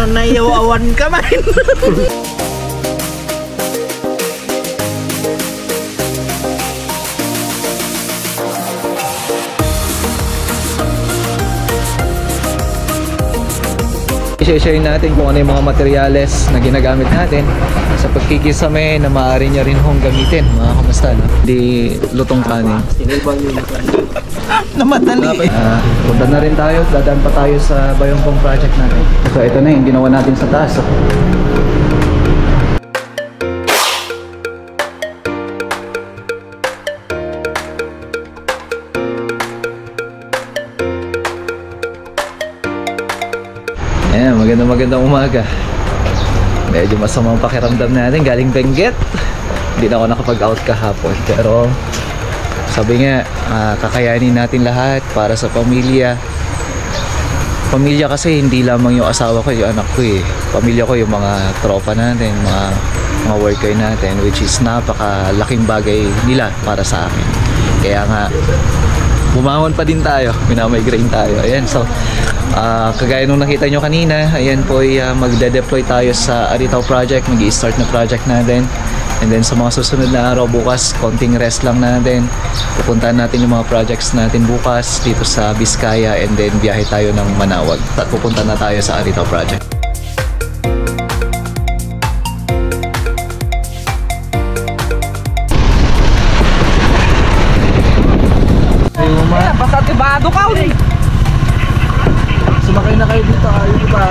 nun na awan ka man. I-share natin kung ano yung mga materyales na ginagamit natin sa pagkikisame na maaari nyo rin hong gamitin. Mga kamusta, no? Di lutong kanin. Namadali. Punta na rin tayo. Dadaan pa tayo sa Bayongpong project natin. So ito na yung ginawa natin sa taas. Ayan, magandang umaga. Medyo masamang pakiramdam natin, galing Benguet. Hindi na ako nakapag-out kahapon. Pero sabi nga, kakayanin natin lahat para sa pamilya. Pamilya kasi hindi lamang yung asawa ko, yung anak ko eh. Pamilya ko yung mga tropa natin, mga worker natin, which is napakalaking bagay nila para sa akin. Kaya nga, bumangon pa din tayo, minamigraine tayo. Ayan, so kagaya nung nakita nyo kanina, ayan po ay magde-deploy tayo sa Aritaw project, mag-i-start na project natin. And then sa mga susunod na araw bukas, konting rest lang natin. Pupuntahan natin yung mga projects natin bukas dito sa Vizcaya, and then biyahe tayo ng Manawag. Pupunta na tayo sa Aritaw project. Basta tibado ka ulit. Sumakay na kayo dito, ayun ba?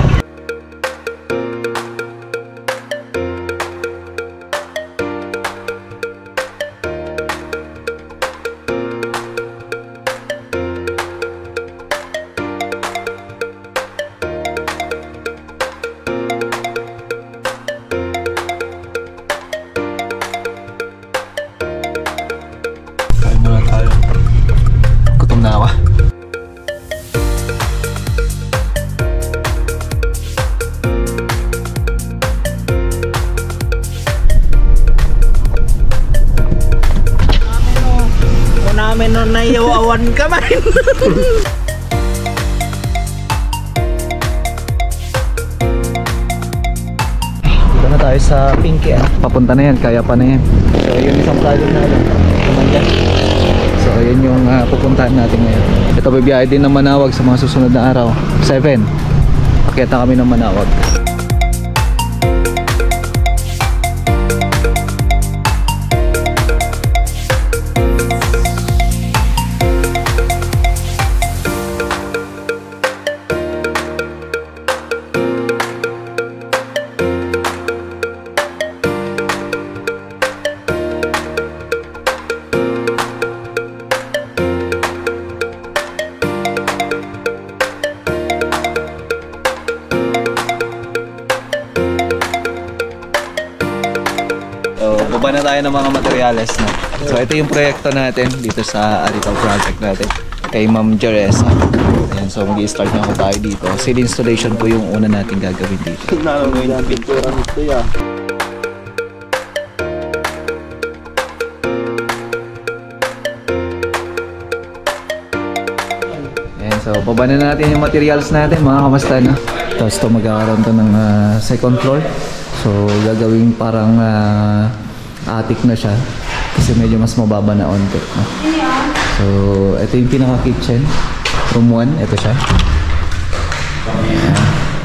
Kain muna tayo. Gutom na ako. Namin nun na awan ka man. Dito na tayo sa Pinky. Papunta na yan, kaya pa na yan. So yun isang project natin. So yun yung pupuntahan natin ngayon. Ito bibiyahe din ng Manawag sa mga susunod na araw. 7. Akyat na kami ng Manawag. Baba na tayo ng mga materyales, no? So ito yung proyekto natin dito sa Aritaw project natin kay Ma'am Jeresa. Ayan, so mag-i-start na ako tayo dito. Seal installation po yung una natin gagawin dito. Ayan, so baba na natin yung materials natin, mga kamusta, no? Tapos ito magkakaroon to ng second floor. So gagawing parang attic na siya kasi medyo mas mababa na onte, no? So ito yung pinaka kitchen, room 1, ito siya.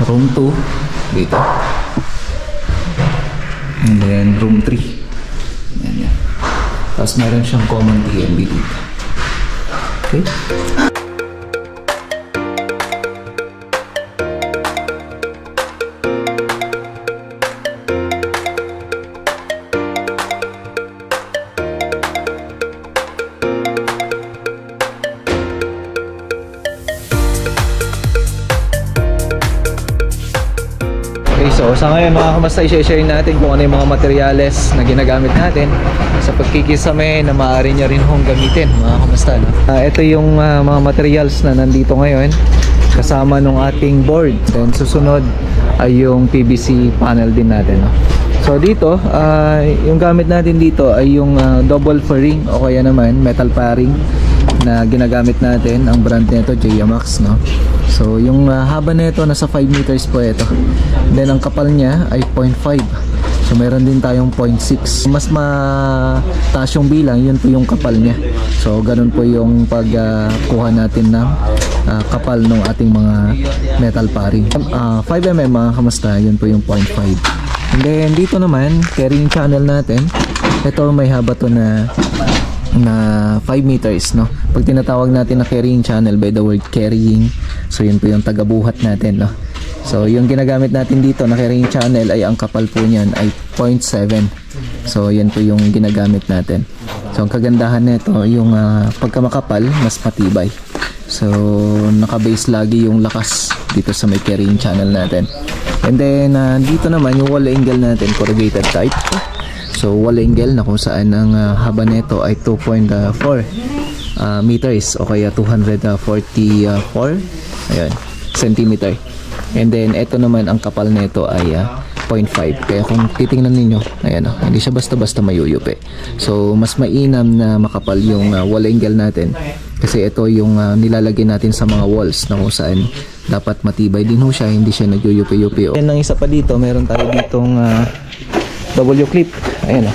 Room 2 dito, and then room 3 yan. Tapos meron siyang common TMB dito. Okay. So sa ngayon mga kamusta, i-share natin kung ano yung mga materyales na ginagamit natin sa pagkikisame na maaari nyo rin hong gamitin, mga kamusta, no? Ito yung mga materials na nandito ngayon kasama nung ating board. Then susunod ay yung PVC panel din natin, no? So dito, yung gamit natin dito ay yung double fairing o kaya naman metal paring na ginagamit natin. Ang brand nito JMax, no? So yung haba nito nasa 5 meters po ito. Then ang kapal niya ay 0.5. So meron din tayong 0.6. Mas mataas yung bilang, yun po yung kapal niya. So ganun po yung pagkuha natin ng kapal ng ating mga metal paring. 5mm mga kamusta, yun po yung 0.5. And then dito naman, carrying channel natin. Ito may haba to na 5 meters, no? Pag tinatawag natin na carrying channel by the word carrying, so yun po yung tagabuhat natin, no? So yung ginagamit natin dito na carrying channel ay ang kapal po niyan ay 0.7. So yan po yung ginagamit natin. So ang kagandahan nito yung pagkamakapal mas matibay. So naka-base lagi yung lakas dito sa may carrying channel natin. And then dito naman yung wall angle natin, corrugated type. So wall angle na kung saan ang haba nito ay 2.4 meters o kaya 244 centimeter. And then ito naman ang kapal nito ay 0.5. Kaya kung titingnan ninyo, ayan, hindi siya basta-basta mayuyupi. So mas mainam na makapal yung wall angle natin kasi ito yung nilalagay natin sa mga walls na kung saan dapat matibay din ho siya, hindi siya nagyuyupi-yupi. And ang isa pa dito, meron tayo ditong W clip. Ayan.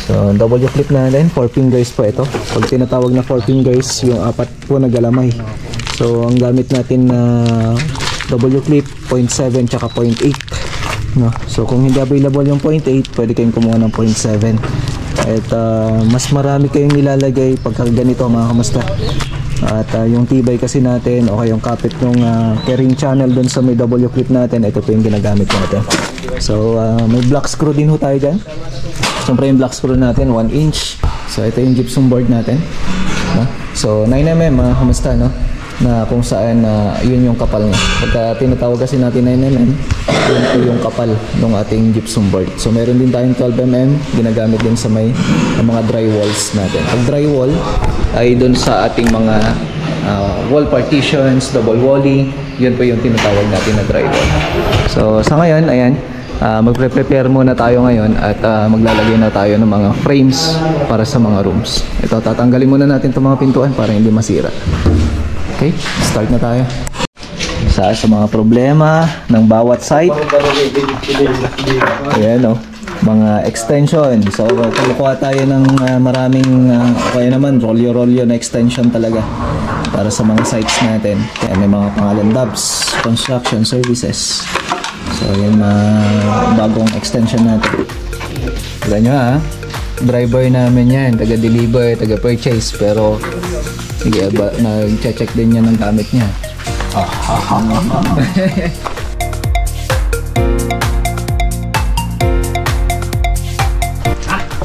So W clip natin, 4 fingers po ito. Pag tinatawag na 4 fingers, yung 4 po na galamay. So ang gamit natin na W clip 0.7 tsaka 0.8, no? So kung hindi available yung 0.8, pwede kayong kumuha ng 0.7. At mas marami kayong ilalagay pagka ganito mga kamusta. At yung tibay kasi natin o yung kapit ng carrying channel dun sa may W clip natin, ito po yung ginagamit natin. So may black screw din ho tayo dyan. Siyempre yung black screw natin 1 inch. So ito yung gypsum board natin, no? So 9mm mga kamusta, no? Na kung saan yun yung kapal niya. Pagka tinatawag kasi natin 9mm, yun po yung kapal ng ating gypsum board. So meron din tayong 12mm, ginagamit din sa may mga drywalls natin. Pag drywall ay dun sa ating mga wall partitions, double walling, yun po yung tinatawag natin na drywall. So sa ngayon, ayan, magpre-prepare muna tayo ngayon at maglalagay na tayo ng mga frames para sa mga rooms. Ito, tatanggalin muna natin itong mga pintuan para hindi masira. Okay, start na tayo. Sa mga problema ng bawat site. Ayan, no, mga extension. So kukuha tayo ng maraming kaya naman rolyo-rolyo na extension talaga para sa mga sites natin. Kaya may mga pangalan Dubs Construction Services. So yan, bagong extension natin. Tignan nyo ha, driver namin yan, taga-deliver, taga-purchase, pero sige, nag-check din niya ng gamit niya.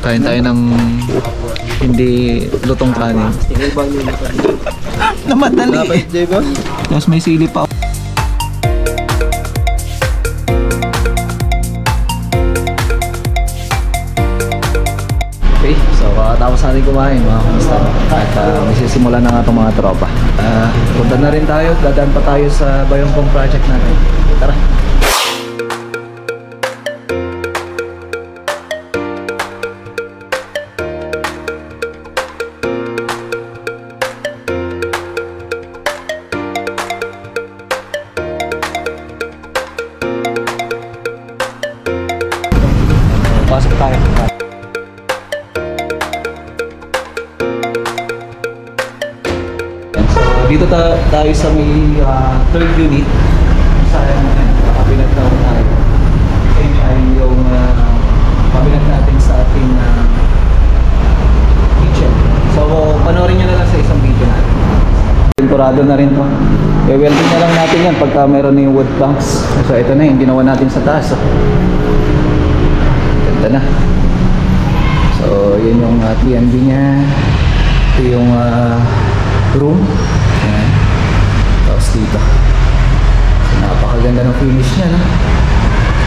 Kain tayo ng hindi lutong kanin. Namadali. Tapos may sili pa. Okay, so tapos natin kumain mga kamusta. At masisimulan na nga itong mga tropa. Punta na rin tayo, dadaan pa tayo sa Bayongkong project natin. Tara! Pasok tayo. Dito tayo sa may third unit. Sa kabinet na tayo. Same time yung kabinet natin sa ating kitchen. So panoorin nyo na lang sa isang video natin. Pinturado na rin to. I-welding na lang natin yan pagka meron na yung wood planks. So ito na yung ginawa natin sa taas. Ganda na. So yun yung TNB nya. Ito yung room. Ayan. Tapos dito. So, napakaganda ng finish niya, no?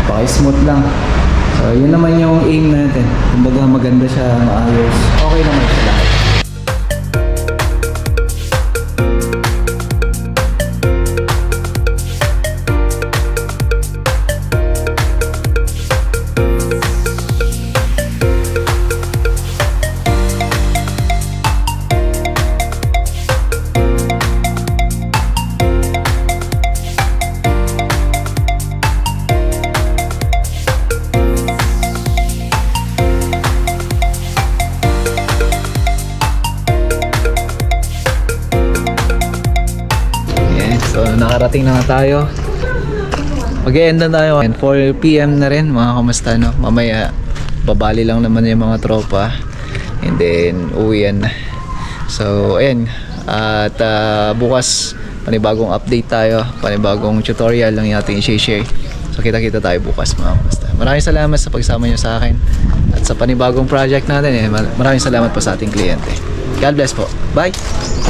Napaka-smooth lang. So yun naman yung aim natin. Kumbaga maganda siya, maayos. Okay naman siya lahat. nakarating na nga tayo. Mag-e-end na tayo. And 4 PM na rin mga kamusta, no? Mamaya babali lang naman yung mga tropa. And then uwian na. So ayan. At bukas panibagong update tayo. Panibagong tutorial lang yung ating i-share. So kita-kita tayo bukas mga kamusta. Maraming salamat sa pagsama nyo sa akin. At sa panibagong project natin, maraming salamat po sa ating kliyente. God bless po. Bye!